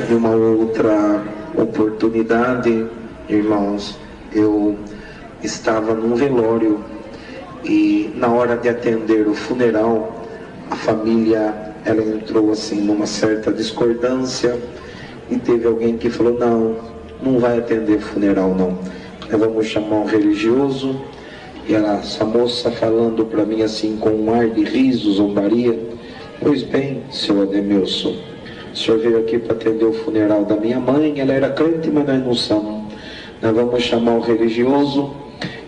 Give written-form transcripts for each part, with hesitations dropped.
Em uma outra oportunidade, irmãos, eu estava num velório e na hora de atender o funeral, a família, ela entrou assim numa certa discordância e teve alguém que falou: não vai atender o funeral não, nós vamos chamar um religioso. E essa moça falando para mim assim com um ar de riso, zombaria: pois bem, seu Ademilson, o senhor veio aqui para atender o funeral da minha mãe, ela era crente, mas nós não somos. Nós vamos chamar o religioso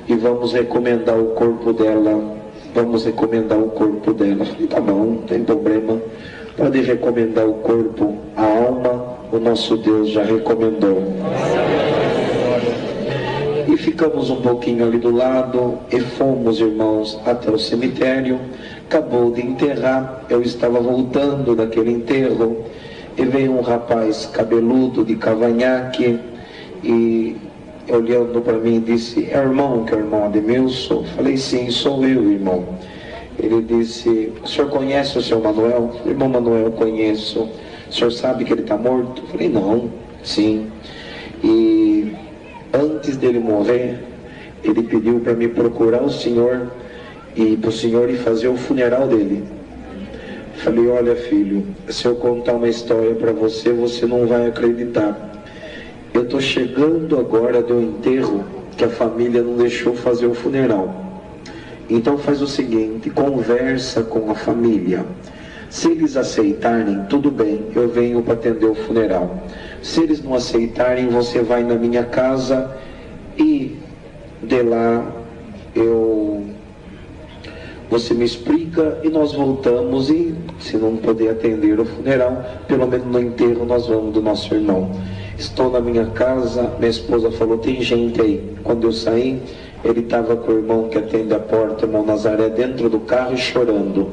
e vamos recomendar o corpo dela. Falei: tá bom, não tem problema, pode recomendar o corpo, a alma, o nosso Deus já recomendou. E ficamos um pouquinho ali do lado e fomos, irmãos, até o cemitério. Acabou de enterrar, eu estava voltando daquele enterro e veio um rapaz cabeludo de cavanhaque e olhando para mim disse: é irmão, que é o irmão Ademilson? Falei: sim, sou eu, irmão. Ele disse: o senhor conhece o seu Manuel? Falei: irmão Manuel, conheço. O senhor sabe que ele está morto? Falei: não. Sim. E antes dele morrer, ele pediu para me procurar o senhor e para o senhor ir fazer o funeral dele. Falei: olha, filho, se eu contar uma história para você, você não vai acreditar. Eu estou chegando agora do enterro que a família não deixou fazer o funeral. Então faz o seguinte, conversa com a família. Se eles aceitarem, tudo bem, eu venho para atender o funeral. Se eles não aceitarem, você vai na minha casa e de lá você me explica e nós voltamos, e se não poder atender o funeral, pelo menos no enterro nós vamos do nosso irmão. Estou na minha casa, minha esposa falou: tem gente aí. Quando eu saí, ele estava com o irmão que atende a porta, o irmão Nazaré, dentro do carro e chorando.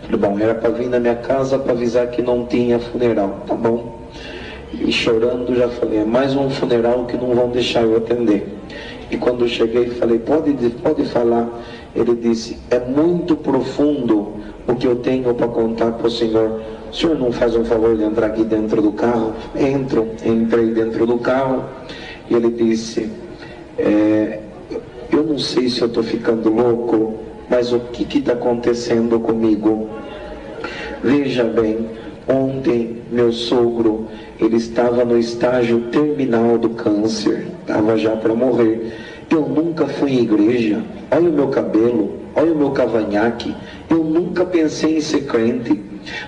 Falei: bom, era para vir na minha casa para avisar que não tinha funeral. Tá bom. E chorando já falei: é mais um funeral que não vão deixar eu atender. E quando eu cheguei falei: pode falar. Ele disse: é muito profundo o que eu tenho para contar para o senhor. O senhor não faz um favor de entrar aqui dentro do carro? Entrei dentro do carro e ele disse: eu não sei se eu estou ficando louco, mas o que está acontecendo comigo? Veja bem, ontem meu sogro, ele estava no estágio terminal do câncer, estava já para morrer. Eu nunca fui em igreja, olha o meu cabelo, olha o meu cavanhaque, eu nunca pensei em ser crente.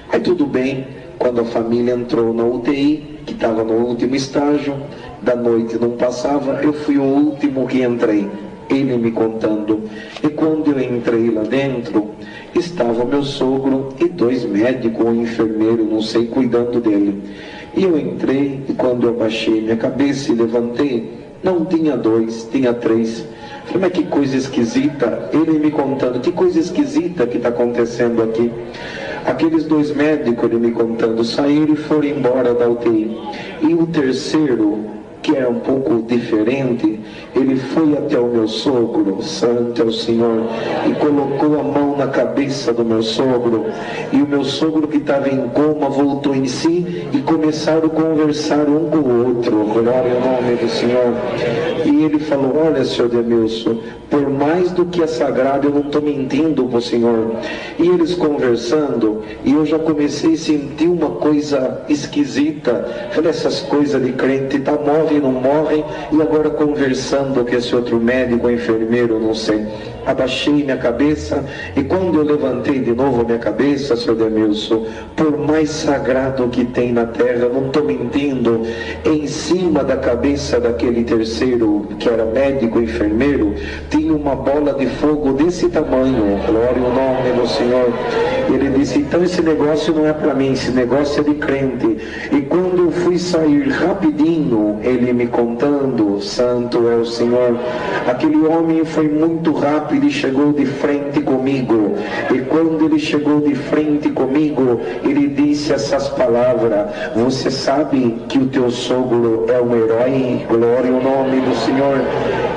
Mas tudo bem, quando a família entrou na UTI, que estava no último estágio, da noite não passava, eu fui o último que entrei. Ele me contando. E quando eu entrei lá dentro, estava meu sogro e 2 médicos, um enfermeiro, não sei, cuidando dele. E eu entrei, e quando eu baixei minha cabeça e levantei, não tinha 2, tinha 3. Falei: mas que coisa esquisita. Ele me contando: que coisa esquisita que está acontecendo aqui. Aqueles 2 médicos, ele me contando, saíram e foram embora da UTI. E o terceiro, que é um pouco diferente, ele foi até o meu sogro, santo é o Senhor, e colocou a mão na cabeça do meu sogro, e o meu sogro, que estava em coma, voltou em si e começaram a conversar um com o outro. Glória ao nome do Senhor. E ele falou: olha, senhor Ademilson, por mais do que é sagrado, eu não estou mentindo para o senhor. E eles conversando, e eu já comecei a sentir uma coisa esquisita. Falei: essas coisas de crente, tá, morre, não morre, e agora conversando com esse outro médico, enfermeiro, não sei. Abaixei minha cabeça, e quando eu levantei de novo a minha cabeça, senhor Ademilson, por mais sagrado que tem na terra, não estou mentindo, em cima da cabeça daquele terceiro, que era médico, enfermeiro, tinha uma bola de fogo desse tamanho. Glória ao nome do Senhor. Ele disse: então esse negócio não é para mim, esse negócio é de crente. E quando eu fui sair rapidinho, ele me contando, santo é o Senhor, aquele homem foi muito rápido e chegou de frente comigo. E quando ele chegou de frente comigo, ele disse essas palavras: você sabe que o teu sogro é um herói? Glória ao nome do Senhor.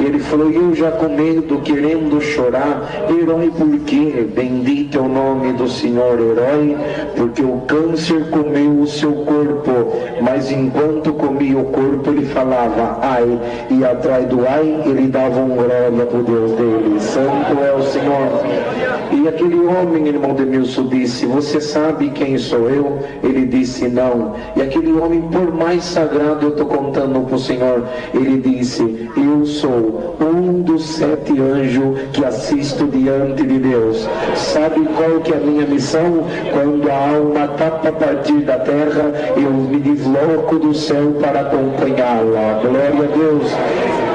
E ele falou: eu já com medo, querendo chorar. Herói por quê? Bendito é o nome do Senhor. Herói porque o câncer comeu o seu corpo, mas mas enquanto comia o corpo ele falava ai, e atrás do ai ele dava um glória para o Deus dele. Santo é o Senhor. E aquele homem, irmão Demilson, disse: você sabe quem sou eu? Ele disse: não. E aquele homem, por mais sagrado, eu estou contando para o Senhor, ele disse: eu sou um dos 7 anjos que assisto diante de Deus. Sabe qual que é a minha missão? Quando a alma está para partir da terra, eu me desloco do céu para acompanhá-la. Glória a Deus.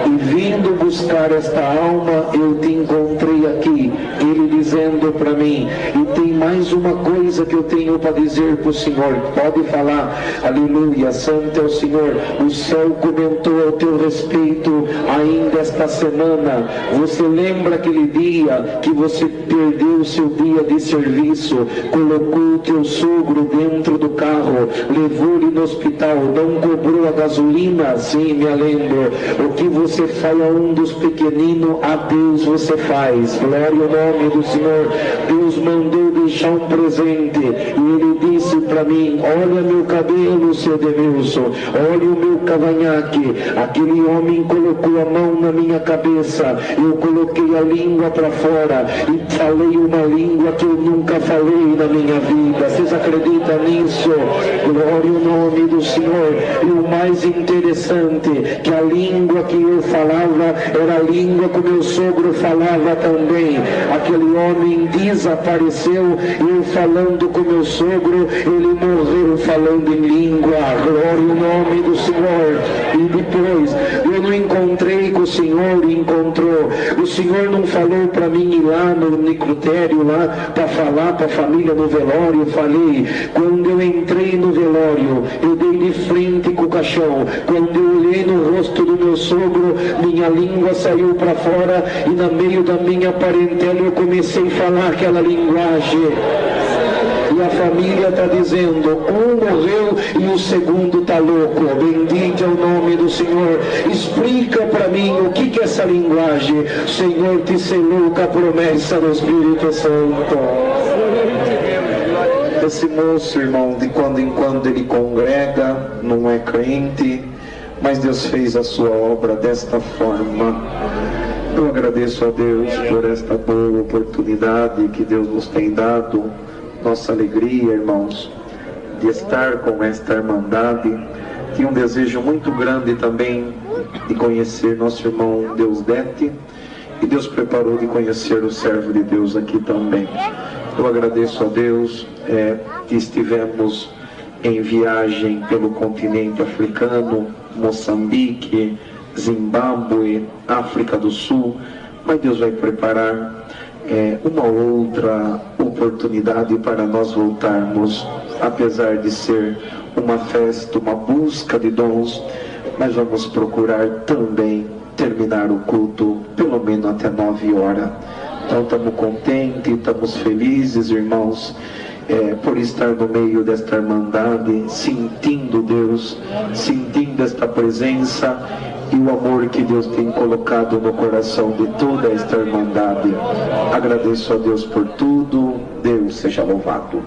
E vindo buscar esta alma, eu te encontrei aqui. Ele dizendo para mim: e tem mais uma coisa que eu tenho para dizer para o Senhor. Pode falar. Aleluia, santo é o Senhor. O céu comentou ao teu respeito ainda esta semana. Você lembra aquele dia que você perdeu o seu dia de serviço, colocou o teu sogro dentro do carro, levou-lhe no hospital, não cobrou a gasolina? Sim, me lembro. O que você faz a um dos pequeninos, a Deus você faz. Glória ao nome do Senhor. Deus mandou deixar um presente e ele disse para mim: olha meu cabelo, seu Demilson, olha o meu cavanhaque. Aquele homem colocou a mão na minha cabeça, eu coloquei a língua para fora e falei uma língua que eu nunca falei na minha vida. Vocês acreditam nisso? Glória ao nome do Senhor. E o mais interessante, que a língua que eu falava era a língua que o meu sogro falava também. Aquele homem desapareceu, eu falando com meu sogro, ele morreu falando em língua. Glória ao nome do Senhor. E depois eu não encontrei com o Senhor, encontrou. O Senhor não falou para mim ir lá no necrotério lá para falar para a família no velório. Eu falei. Quando eu entrei no velório, eu dei de frente com o caixão. Quando eu olhei no rosto do meu sogro, minha língua saiu para fora e no meio da minha parentela eu comecei a falar aquela linguagem. E a família está dizendo: um morreu e o segundo está louco. Bendito é o nome do Senhor. Explica para mim o que é essa linguagem. O Senhor te selou com a promessa do Espírito Santo. Esse moço, irmão, de quando em quando ele congrega, não é crente, mas Deus fez a sua obra desta forma. Eu agradeço a Deus por esta boa oportunidade que Deus nos tem dado. Nossa alegria, irmãos, de estar com esta irmandade. Tinha um desejo muito grande também de conhecer nosso irmão Deusdete, e Deus preparou de conhecer o servo de Deus aqui também. Eu agradeço a Deus que estivemos em viagem pelo continente africano, Moçambique, Zimbábue, África do Sul, mas Deus vai preparar uma outra oportunidade para nós voltarmos, apesar de ser uma festa, uma busca de dons, mas vamos procurar também terminar o culto pelo menos até 9 horas. Então estamos contentes, estamos felizes, irmãos, por estar no meio desta irmandade, sentindo Deus, sentindo esta presença e o amor que Deus tem colocado no coração de toda esta irmandade. Agradeço a Deus por tudo. Deus seja louvado.